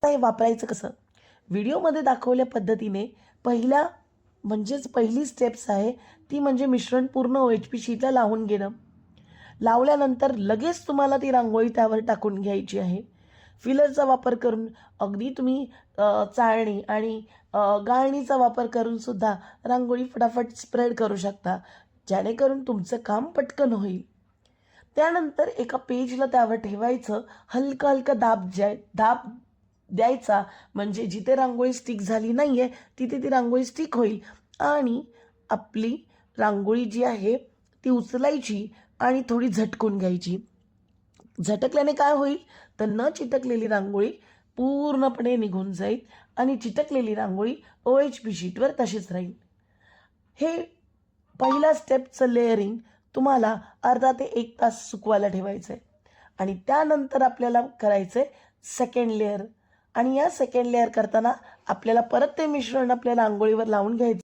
हे वापरायचं कसं? व्हिडिओमध्ये दाखवल्या पद्धतीने पहिली स्टेप्स आहे ती म्हणजे मिश्रण पूर्ण OHP शीटला लावून घेणं. लावल्यानंतर लगेच तुम्हाला ती रांगोळी त्यावर टाकून घ्यायची आहे. फिलरचा वापर करून अगदी तुम्ही चाळणी आणि गाळणीचा वापर करून सुद्धा रांगोळी फटाफट स्प्रेड करू शकता, जेणेकरून तुमचं काम पटकन होईल. त्यानंतर एका पेजला त्यावर ठेवायचं, हलका दाब द्यायचा, म्हणजे जिथे रांगोळी स्टिक झाली नाही आहे तिथे ती रांगोळी स्टिक होईल आणि आपली रांगोळी जी आहे ती उचलायची आणि थोडी झटकून घ्यायची. झटकल्याने काय होईल तर न चिटकलेली रांगोळी पूर्णपणे निघून जाईल आणि चिटकलेली रांगोळी OHP शीटवर तशीच राहील. हे पहिला स्टेपचं लेअरिंग तुम्हाला अर्धा ते 1 तास सुकवायला ठेवायचं आहे आणि त्यानंतर आपल्याला करायचं आहे सेकंड लेअर. आणि या सेकंड लेअर करताना आपल्याला परत ते मिश्रण आपल्या रांगोळीवर लावून घ्यायचं.